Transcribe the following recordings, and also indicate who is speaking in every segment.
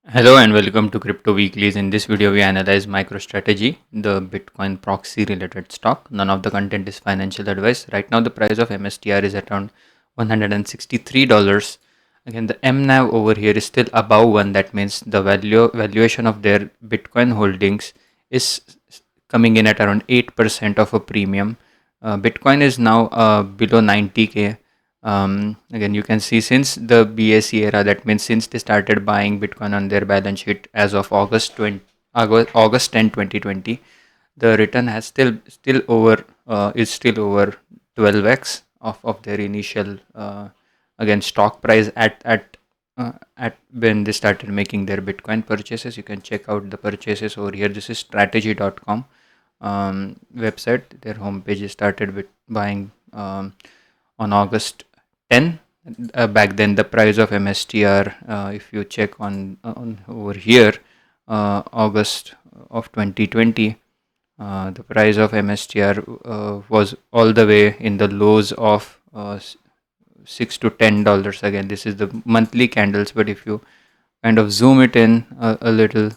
Speaker 1: Hello and welcome to Crypto Weeklies. In this video, we analyze MicroStrategy, the Bitcoin proxy related stock. None of the content is financial advice. Right now, the price of MSTR is around $163. Again, the MNAV over here is still above 1. That means the valuation of their Bitcoin holdings is coming in at around 8% of a premium. Bitcoin is now below 90K. Again, you can see since the BAC era, that means since they started buying Bitcoin on their balance sheet as of August 10, 2020, the return has still over is still over 12x of their initial again stock price at when they started making their Bitcoin purchases. You can check out the purchases over here. This is strategy.com website. Their homepage started with buying on August 10. Back then the price of MSTR, if you check on over here, August of 2020, the price of MSTR was all the way in the lows of $6 to $10. Again, this is the monthly candles, but if you kind of zoom it in a little,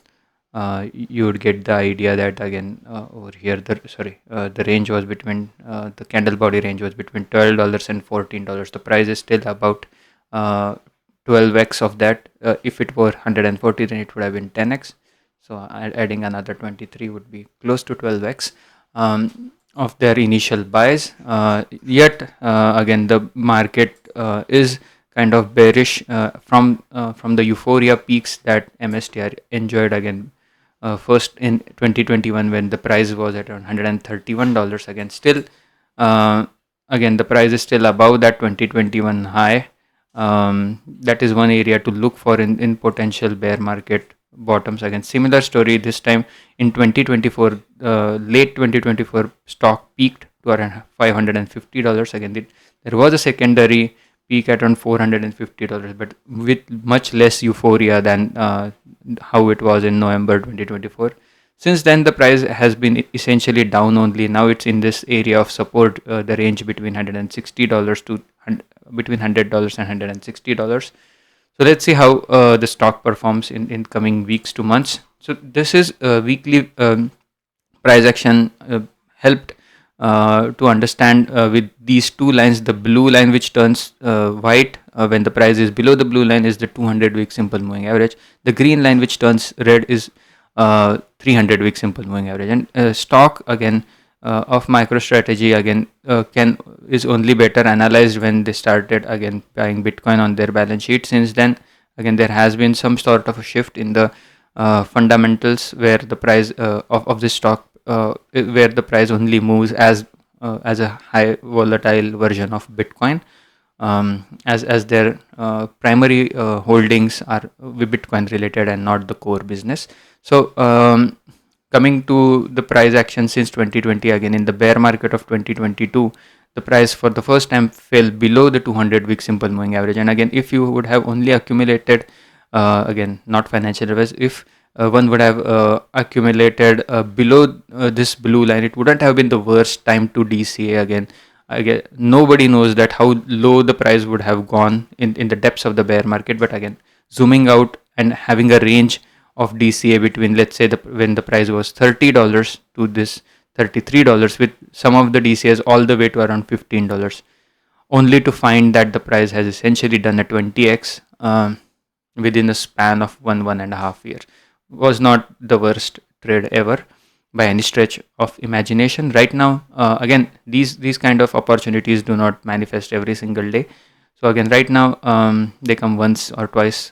Speaker 1: you would get the idea that again over here the range was between the candle body range was between $12 and $14. The price is still about 12x of that. If it were 140, then it would have been 10x. So adding another 23 would be close to 12x of their initial buys. Yet again the market is kind of bearish from the euphoria peaks that MSTR enjoyed again. First in 2021 when the price was at around $131. Again, still again the price is still above that 2021 high. That is one area to look for in potential bear market bottoms. Again, similar story this time in 2024. Late 2024 stock peaked to around $550. Again, there was a secondary peak at around $450, but with much less euphoria than how it was in November 2024. Since then, the price has been essentially down only. Now it's in this area of support, the range between $160 to between $100 and $160. So let's see how the stock performs in coming weeks to months. So this is weekly price action helped to understand with these two lines. The blue line which turns white when the price is below the blue line is the 200-week simple moving average. The green line which turns red is 300-week simple moving average. And stock again of MicroStrategy again is only better analyzed when they started again buying Bitcoin on their balance sheet. Since then, again there has been some sort of a shift in the fundamentals where the price of this stock where the price only moves as a high volatile version of Bitcoin, as their primary holdings are Bitcoin related and not the core business. So coming to the price action since 2020, again in the bear market of 2022, the price for the first time fell below the 200-week simple moving average. And again, if you would have only accumulated, again not financial advice, if one would have accumulated below this blue line, it wouldn't have been the worst time to DCA. Again, nobody knows that how low the price would have gone in the depths of the bear market. But again, zooming out and having a range of DCA between, let's say, when the price was $30 to this $33, with some of the DCAs all the way to around $15, only to find that the price has essentially done a 20x within a span of one and a half year. Was not the worst trade ever by any stretch of imagination. Right now, again, these kind of opportunities do not manifest every single day. So again, right now they come once or twice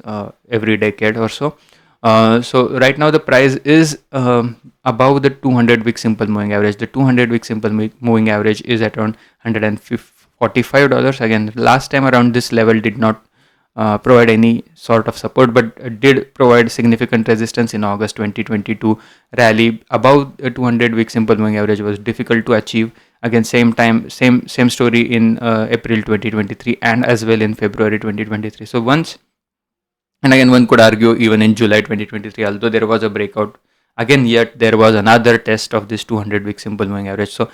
Speaker 1: every decade or so. So right now the price is above the 200-week simple moving average. The 200-week simple moving average is at around $145. Again, last time around this level did not provide any sort of support, but did provide significant resistance in August 2022 rally. Above a 200-week simple moving average was difficult to achieve. Again, same story in April 2023 and as well in February 2023. So once, and again one could argue even in July 2023, although there was a breakout, again yet there was another test of this 200-week simple moving average. So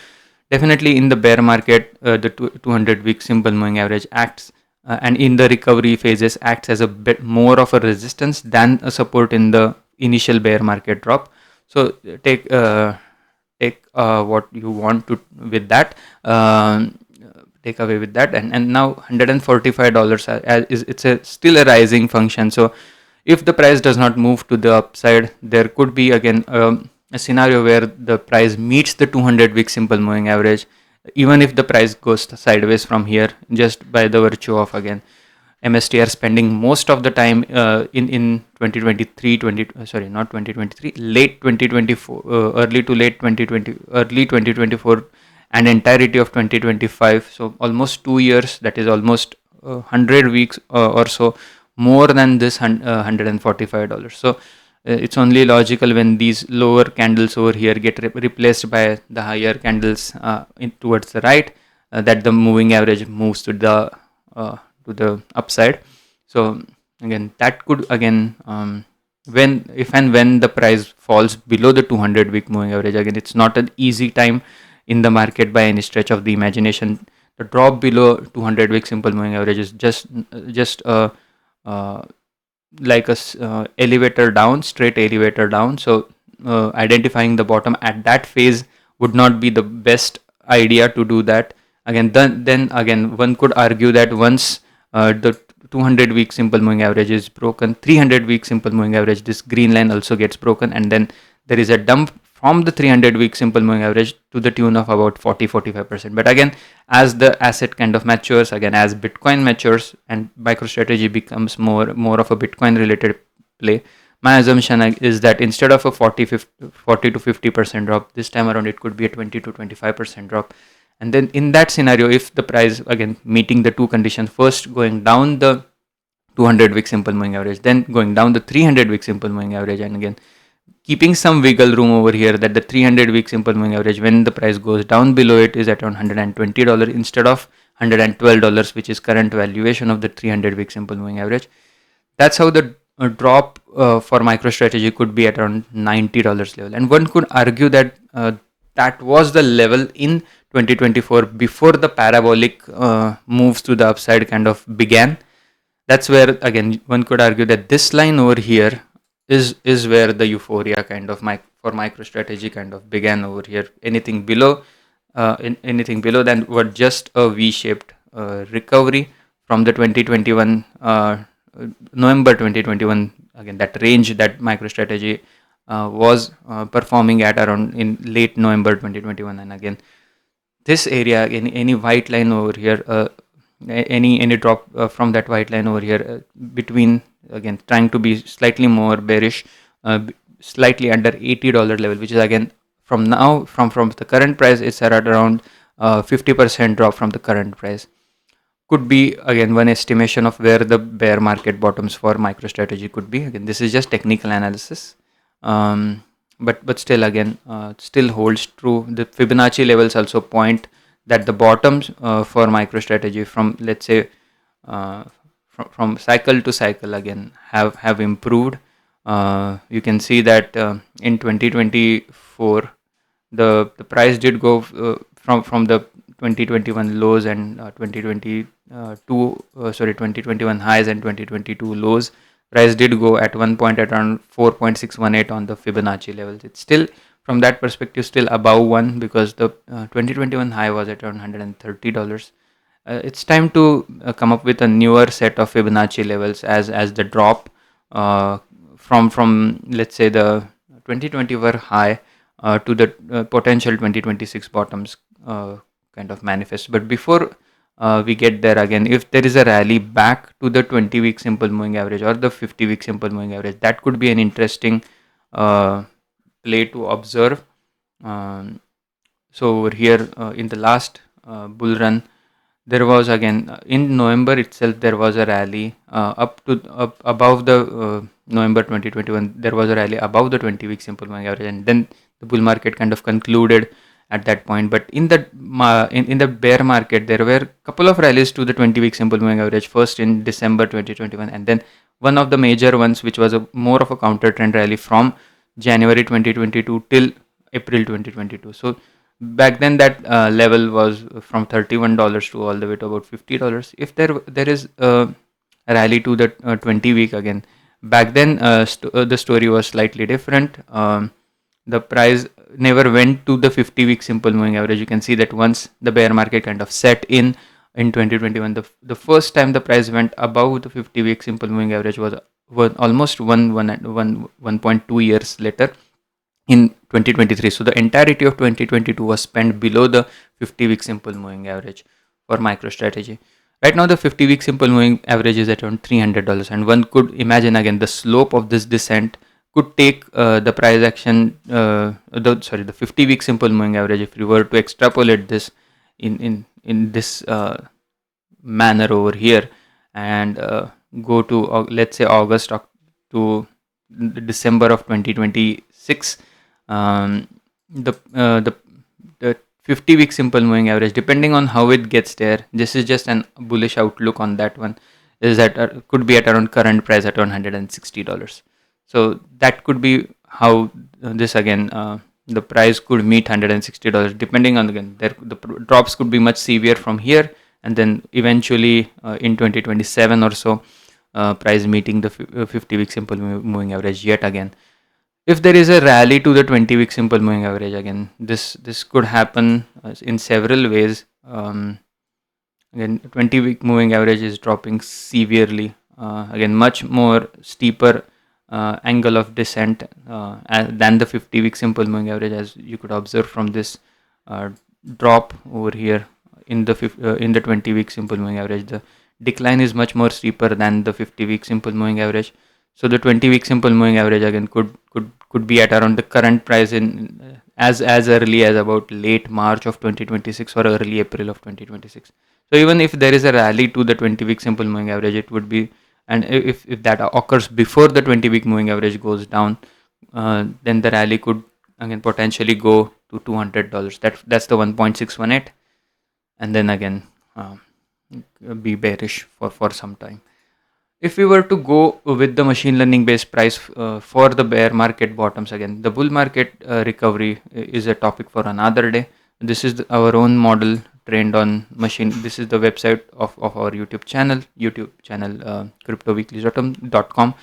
Speaker 1: definitely in the bear market, the 200-week simple moving average acts and in the recovery phases acts as a bit more of a resistance than a support in the initial bear market drop. So take what you want to with that, take away with that. And now $145 it's still a rising function. So if the price does not move to the upside, there could be again a scenario where the price meets the 200-week simple moving average, even if the price goes sideways from here, just by the virtue of again MSTR spending most of the time in 2023, not 2023, late 2024, early to late 2020, early 2024, and entirety of 2025. So almost 2 years, that is almost 100 weeks or so, more than this $145. So it's only logical when these lower candles over here get replaced by the higher candles towards the right, that the moving average moves to the upside. So again, that could again when the price falls below the 200-week moving average, again it's not an easy time in the market by any stretch of the imagination. The drop below 200-week simple moving average is just like a elevator down, straight elevator down. So identifying the bottom at that phase would not be the best idea to do that. Again, then again, one could argue that once the 200-week simple moving average is broken, 300-week simple moving average, this green line also gets broken, and then there is a dump from the 300-week simple moving average to the tune of about 40-45%. But again, as the asset kind of matures, again as Bitcoin matures and MicroStrategy becomes more of a Bitcoin related play, my assumption is that instead of a 40 to 50% drop, this time around it could be a 20 to 25% drop. And then in that scenario, if the price again meeting the two conditions, first going down the 200-week simple moving average, then going down the 300-week simple moving average, and again keeping some wiggle room over here, that the 300-week simple moving average, when the price goes down below it, is at around $120 instead of $112, which is current valuation of the 300-week simple moving average. That's how the drop for MicroStrategy could be at around $90 level. And one could argue that that was the level in 2024 before the parabolic moves to the upside kind of began. That's where again one could argue that this line over here is where the euphoria kind of for MicroStrategy kind of began over here. Anything below than were just a V-shaped recovery from the 2021 November 2021, again that range that MicroStrategy was performing at around in late November 2021. And again this area, any white line over here, any drop from that white line over here, between again trying to be slightly more bearish, slightly under $80 level, which is again from the current price, it's at around 50% drop from the current price, could be again one estimation of where the bear market bottoms for MicroStrategy could be. Again, this is just technical analysis, but still again still holds true. The Fibonacci levels also point that the bottoms for MicroStrategy from, let's say, from cycle to cycle again have improved. You can see that in 2024 the price did go from the 2021 lows and 2021 highs and 2022 lows. Price did go at one point at around 4.618 on the Fibonacci levels. It's still, from that perspective, still above 1, because the 2021 high was at around $130. It's time to come up with a newer set of Fibonacci levels as the drop from let's say the 2021 high to the potential 2026 bottoms kind of manifest. But before we get there, again, if there is a rally back to the 20-week simple moving average or the 50-week simple moving average, that could be an interesting play to observe. So over here in the last bull run, there was again in November itself there was a rally up above the November 2021. There was a rally above the 20-week simple moving average, and then the bull market kind of concluded at that point. But in the bear market, there were a couple of rallies to the 20-week simple moving average. First in December 2021, and then one of the major ones, which was more of a counter trend rally from January 2022 till April 2022. So Back then that level was from $31 to all the way to about $50. If there is a rally to the 20 week again, back then the story was slightly different. The price never went to the 50-week simple moving average. You can see that once the bear market kind of set in 2021, the first time the price went above the 50-week simple moving average was almost 1.2 years later in 2023. So the entirety of 2022 was spent below the 50-week simple moving average for MicroStrategy. Right now, the 50-week simple moving average is at around $300, and one could imagine again the slope of this descent could take the price action, the 50-week simple moving average. If we were to extrapolate this in this manner over here, and go to let's say August to December of 2026, the 50-week simple moving average, depending on how it gets there, this is just an bullish outlook on that one, is that could be at around current price at around $160. So that could be how this again, the price could meet $160, depending on again, the drops could be much severe from here, and then eventually in 2027 or so, price meeting the 50-week simple moving average yet again. If there is a rally to the 20-week simple moving average again, this could happen in several ways. Again, 20-week moving average is dropping severely. Again, much more steeper angle of descent than the 50-week simple moving average, as you could observe from this drop over here in the 20-week simple moving average. The decline is much more steeper than the 50-week simple moving average. So the 20-week simple moving average again could be at around the current price in as early as about late March of 2026 or early April of 2026. So even if there is a rally to the 20-week simple moving average, it would be, and if that occurs before the 20-week moving average goes down, then the rally could again potentially go to $200. That's the 1.618, and then again be bearish for some time. If we were to go with the machine learning based price for the bear market bottoms, again the bull market recovery is a topic for another day. This is our own model trained on machine. This is the website of our YouTube channel, cryptoweeklies.com.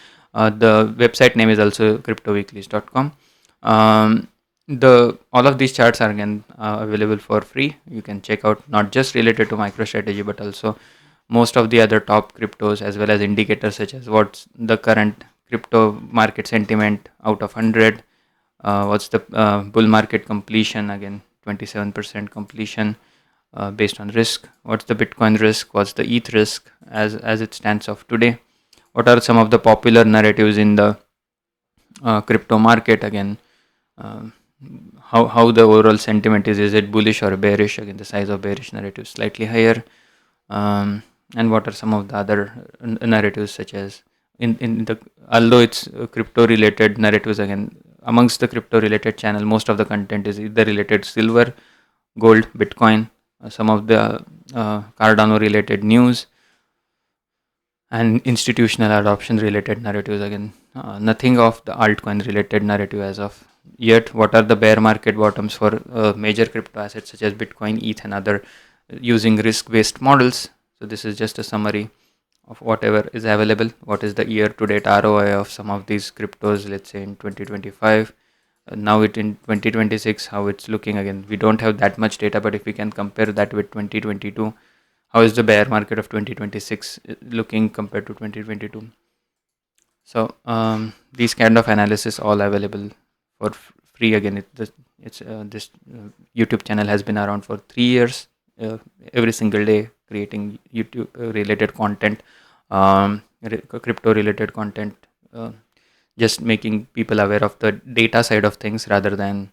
Speaker 1: The website name is also cryptoweeklies.com. All of these charts are again available for free. You can check out, not just related to MicroStrategy, but also most of the other top cryptos, as well as indicators such as what's the current crypto market sentiment out of 100, what's the bull market completion, again 27% completion based on risk, what's the Bitcoin risk, what's the ETH risk as it stands of today, what are some of the popular narratives in the crypto market, again how the overall sentiment is it bullish or bearish, again the size of bearish narrative slightly higher, and what are some of the other narratives, such as in the, although it's crypto related narratives, again amongst the crypto related channel, most of the content is either related to silver, gold, Bitcoin, some of the Cardano related news, and institutional adoption related narratives. Again nothing of the altcoin related narrative as of yet. What are the bear market bottoms for major crypto assets such as Bitcoin, ETH, and other using risk based models. So this is just a summary of whatever is available. What is the year to date ROI of some of these cryptos, let's say in 2025, now it in 2026, how it's looking. Again, we don't have that much data, but if we can compare that with 2022, how is the bear market of 2026 looking compared to 2022? So these kind of analysis all available for free. Again, this YouTube channel has been around for 3 years, every single day creating YouTube related content, crypto related content, just making people aware of the data side of things rather than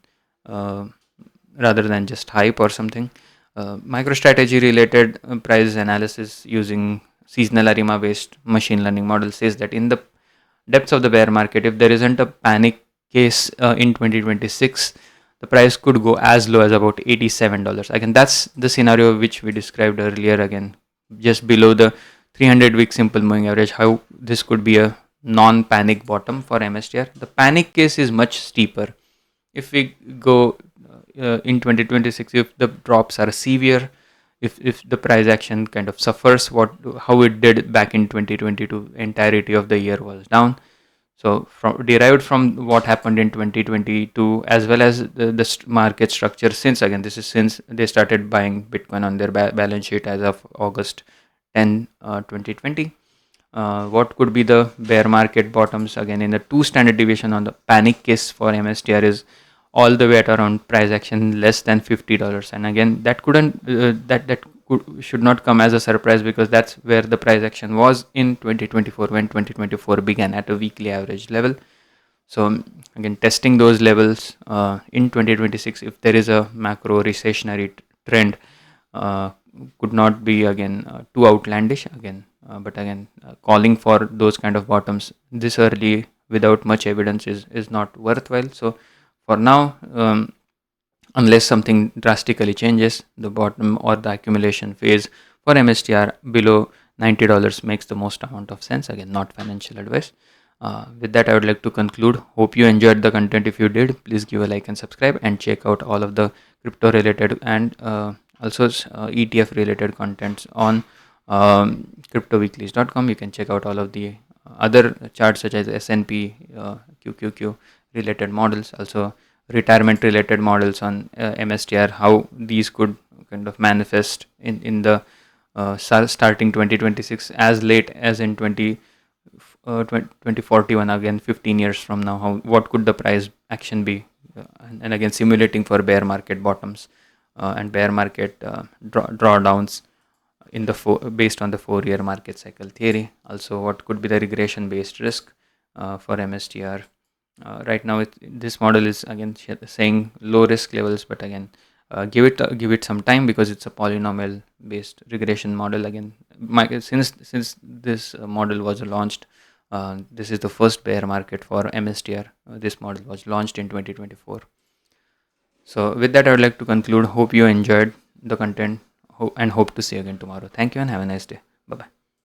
Speaker 1: just hype or something. MicroStrategy related price analysis using seasonal ARMA based machine learning model says that in the depths of the bear market, if there isn't a panic case in 2026, the price could go as low as about $87. Again, that's the scenario which we described earlier, again just below the 300-week simple moving average, how this could be a non-panic bottom for MSTR. The panic case is much steeper. If we go in 2026, if the drops are severe, if the price action kind of suffers how it did back in 2022, entirety of the year was down. So derived from what happened in 2022, as well as the market structure since, again, this is since they started buying Bitcoin on their balance sheet as of August 10, 2020. What could be the bear market bottoms? Again, in the 2 standard deviation on the panic case for MSTR is all the way at around price action less than $50. And again, that should not come as a surprise, because that's where the price action was in 2024 when 2024 began, at a weekly average level. So again, testing those levels in 2026, if there is a macro recessionary trend, could not be again too outlandish again. But again, calling for those kind of bottoms this early without much evidence is not worthwhile. So for now, unless something drastically changes, the bottom or the accumulation phase for MSTR below $90 makes the most amount of sense. Again, not financial advice. With that, I would like to conclude. Hope you enjoyed the content. If you did, please give a like and subscribe, and check out all of the crypto related and also ETF related contents on cryptoweeklies.com. You can check out all of the other charts such as S&P, QQQ related models, also retirement related models on MSTR, how these could kind of manifest in the starting 2026 as late as in 2041, again 15 years from now, what could the price action be, and again simulating for bear market bottoms and bear market drawdowns in the based on the 4-year market cycle theory. Also, what could be the regression based risk for MSTR. Right now this model is again saying low risk levels, but again give it some time, because it's a polynomial based regression model. Again, since this model was launched, this is the first bear market for MSTR. This model was launched in 2024. So with that, I would like to conclude. Hope you enjoyed the content, and hope to see you again tomorrow. Thank you and have a nice day. Bye bye.